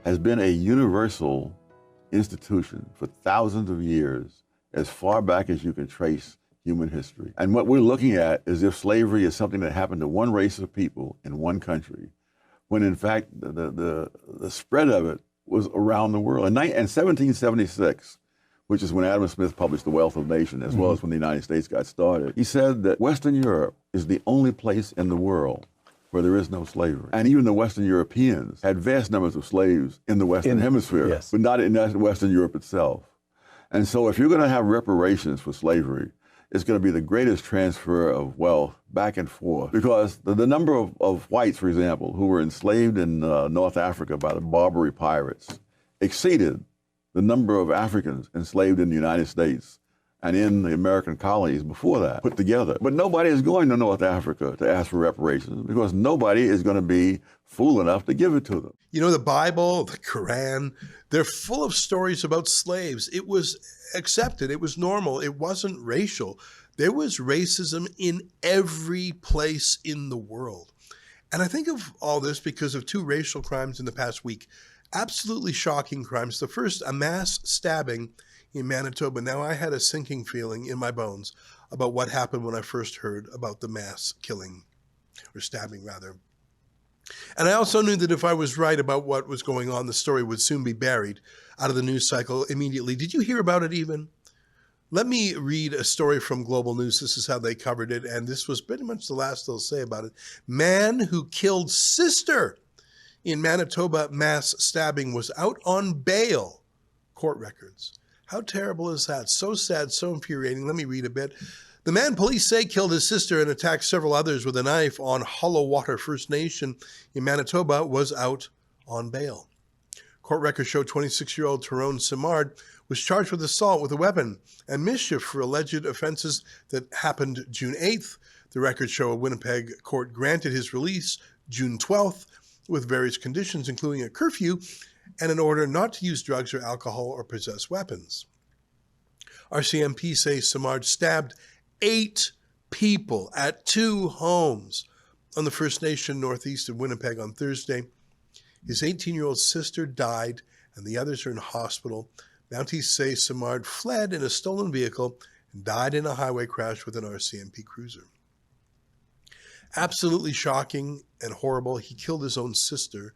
has been a universal institution for thousands of years, as far back as you can trace human history. And what we're looking at is if slavery is something that happened to one race of people in one country, when in fact the spread of it was around the world. In 1776, which is when Adam Smith published The Wealth of Nations, as well as when the United States got started, he said that Western Europe is the only place in the world where there is no slavery. And even the Western Europeans had vast numbers of slaves in the Western Hemisphere, yes, but not in Western Europe itself. And so if you're going to have reparations for slavery, it's going to be the greatest transfer of wealth back and forth, because the number of whites, for example, who were enslaved in North Africa by the Barbary pirates exceeded the number of Africans enslaved in the United States and in the American colonies before that put together. But nobody is going to North Africa to ask for reparations, because nobody is going to be fool enough to give it to them. You know, the Bible, the Quran, they're full of stories about slaves. It was accepted. It was normal. It wasn't racial. There was racism in every place in the world. And I think of all this because of two racial crimes in the past week. Absolutely shocking crimes. The first, a mass stabbing in Manitoba. Now, I had a sinking feeling in my bones about what happened when I first heard about the mass killing, or stabbing rather. And I also knew that if I was right about what was going on, the story would soon be buried out of the news cycle immediately. Did you hear about it even? Let me read a story from Global News. This is how they covered it, and this was pretty much the last they'll say about it. Man who killed sister in Manitoba mass stabbing was out on bail. Court records. How terrible is that? So sad, so infuriating. Let me read a bit. The man police say killed his sister and attacked several others with a knife on Hollow Water First Nation in Manitoba was out on bail. Court records show 26-year-old Tyrone Simard was charged with assault with a weapon and mischief for alleged offenses that happened June 8th. The records show a Winnipeg court granted his release June 12th with various conditions, including a curfew and an order not to use drugs or alcohol or possess weapons. RCMP say Simard stabbed 8 people at 2 homes on the First Nation northeast of Winnipeg on Thursday. His 18-year-old sister died, and the others are in hospital. Mounties say Simard fled in a stolen vehicle and died in a highway crash with an RCMP cruiser. Absolutely shocking and horrible. He killed his own sister.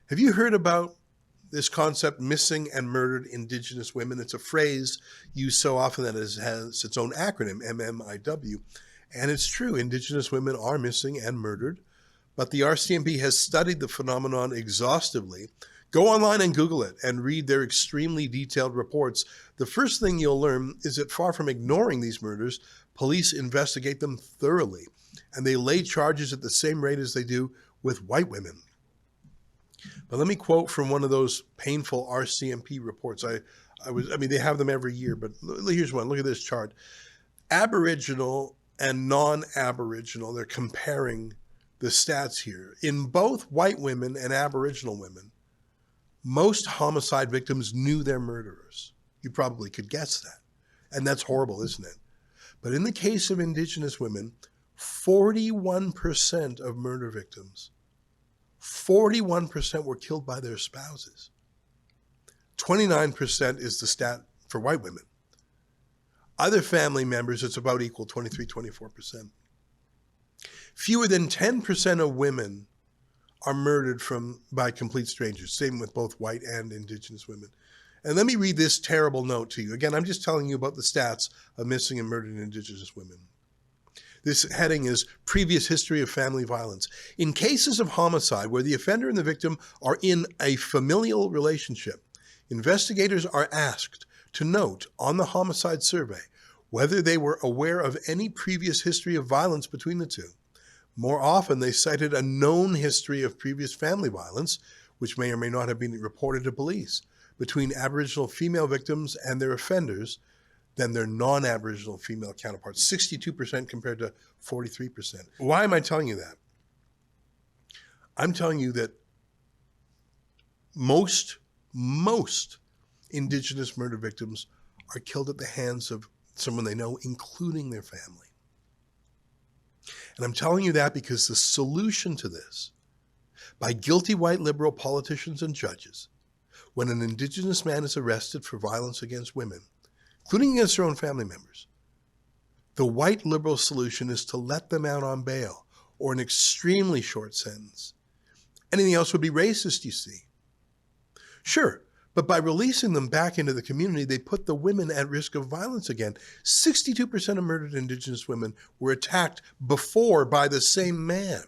Have you heard about this concept, missing and murdered Indigenous women? It's a phrase used so often that it has its own acronym, MMIW. And it's true, Indigenous women are missing and murdered. But the RCMP has studied the phenomenon exhaustively. Go online and Google it and read their extremely detailed reports. The first thing you'll learn is that far from ignoring these murders, police investigate them thoroughly. And they lay charges at the same rate as they do with white women. But let me quote from one of those painful RCMP reports. I mean, they have them every year, but here's one. Look at this chart. Aboriginal and non-Aboriginal, they're comparing the stats here. In both white women and Aboriginal women, most homicide victims knew their murderers. You probably could guess that. And that's horrible, isn't it? But in the case of Indigenous women, 41% of murder victims, 41% were killed by their spouses. 29% is the stat for white women. Other family members, it's about equal, 23, 24%. Fewer than 10% of women are murdered by complete strangers, same with both white and Indigenous women. And let me read this terrible note to you. Again, I'm just telling you about the stats of missing and murdered Indigenous women. This heading is Previous History of Family Violence. In cases of homicide where the offender and the victim are in a familial relationship, investigators are asked to note on the homicide survey whether they were aware of any previous history of violence between the two. More often, they cited a known history of previous family violence, which may or may not have been reported to police, between Aboriginal female victims and their offenders than their non-Aboriginal female counterparts, 62% compared to 43%. Why am I telling you that? I'm telling you that most Indigenous murder victims are killed at the hands of someone they know, including their family. And I'm telling you that because the solution to this, by guilty white liberal politicians and judges, When an Indigenous man is arrested for violence against women, including against their own family members, the white liberal solution is to let them out on bail or an extremely short sentence. Anything else would be racist, you see. Sure, but by releasing them back into the community, they put the women at risk of violence again. 62% of murdered Indigenous women were attacked before by the same man.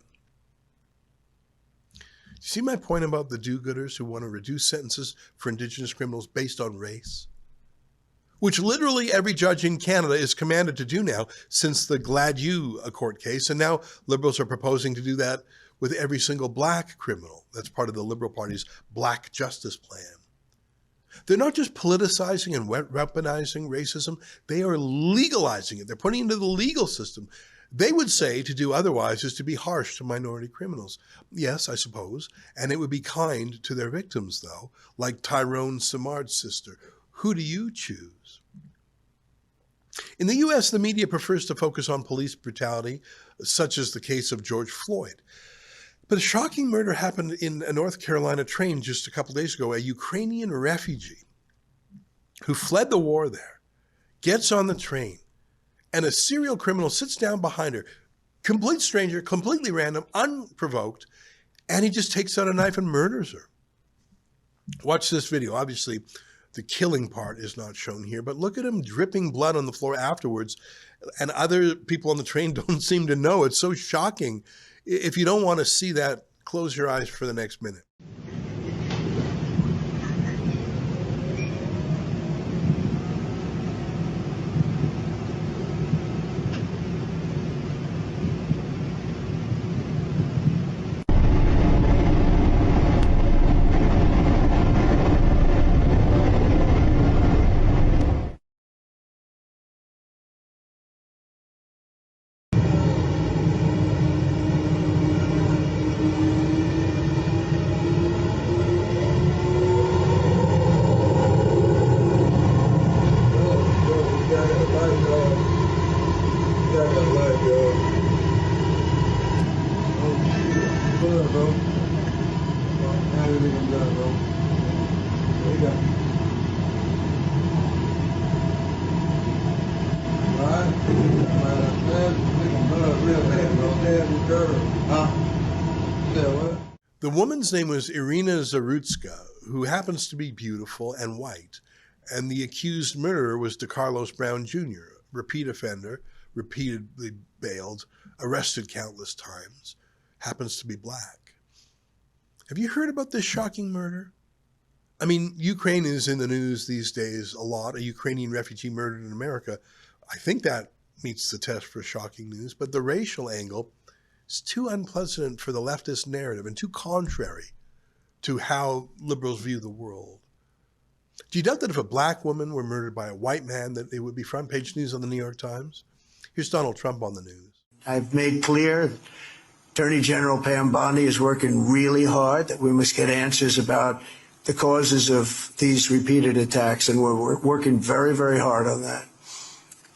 You see my point about the do-gooders who want to reduce sentences for Indigenous criminals based on race? Which literally every judge in Canada is commanded to do now since the Gladue court case, and now Liberals are proposing to do that with every single black criminal. That's part of the Liberal Party's Black Justice Plan. They're not just politicizing and weaponizing racism, they are legalizing it. They're putting it into the legal system. They would say to do otherwise is to be harsh to minority criminals. Yes, I suppose. And it would be kind to their victims, though, like Tyrone Simard's sister. Who do you choose? In the U.S., the media prefers to focus on police brutality, such as the case of George Floyd. But a shocking murder happened in a North Carolina train just a couple days ago. A Ukrainian refugee who fled the war there gets on the train, and a serial criminal sits down behind her, complete stranger, completely random, unprovoked, and he just takes out a knife and murders her. Watch this video. Obviously, the killing part is not shown here, but look at him dripping blood on the floor afterwards, and other people on the train don't seem to know. It's so shocking. If you don't want to see that, close your eyes for the next minute. The woman's name was Irina Zarutska, who happens to be beautiful and white, and the accused murderer was DeCarlos Brown Jr., repeat offender, repeatedly bailed, arrested countless times, happens to be black. Have you heard about this shocking murder? I mean, Ukraine is in the news these days a lot, a Ukrainian refugee murdered in America. I think that meets the test for shocking news, but the racial angle is too unpleasant for the leftist narrative and too contrary to how liberals view the world. Do you doubt that if a black woman were murdered by a white man, that it would be front page news on the New York Times? Here's Donald Trump on the news. I've made clear Attorney General Pam Bondi is working really hard, that we must get answers about the causes of these repeated attacks, and we're working very, very hard on that.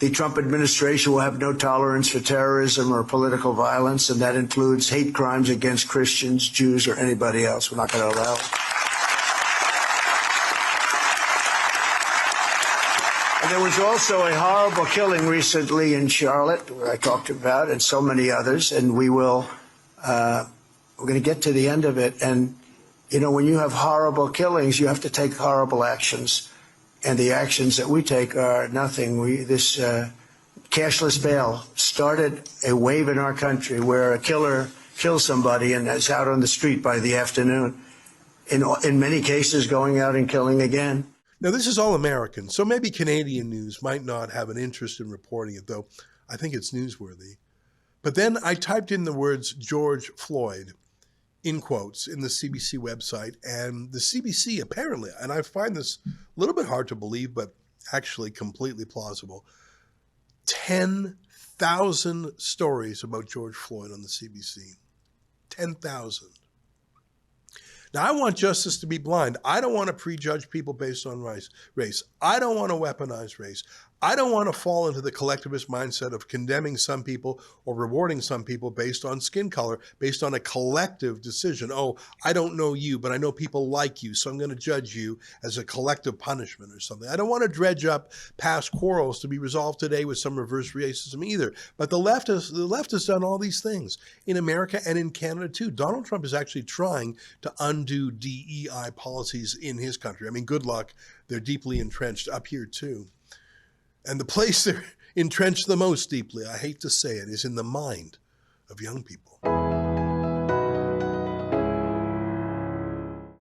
The Trump administration will have no tolerance for terrorism or political violence, and that includes hate crimes against Christians, Jews, or anybody else. We're not going to allow it. And there was also a horrible killing recently in Charlotte, where I talked about, and so many others, and we're going to get to the end of it. And, you know, when you have horrible killings, you have to take horrible actions. And the actions that we take are nothing. This cashless bail started a wave in our country where a killer kills somebody and is out on the street by the afternoon. In many cases, going out and killing again. Now, this is all American, so maybe Canadian news might not have an interest in reporting it, though I think it's newsworthy. But then I typed in the words George Floyd in quotes in the CBC website, and the CBC apparently, and I find this a little bit hard to believe, but actually completely plausible, 10,000 stories about George Floyd on the CBC. 10,000. Now, I want justice to be blind. I don't want to prejudge people based on race. I don't want to weaponize race. I don't want to fall into the collectivist mindset of condemning some people or rewarding some people based on skin color, based on a collective decision. Oh, I don't know you, but I know people like you, so I'm going to judge you as a collective punishment or something. I don't want to dredge up past quarrels to be resolved today with some reverse racism either. But the left has done all these things in America and in Canada too. Donald Trump is actually trying to undo DEI policies in his country. I mean, good luck. They're deeply entrenched up here too. And the place they're entrenched the most deeply, I hate to say it, is in the mind of young people.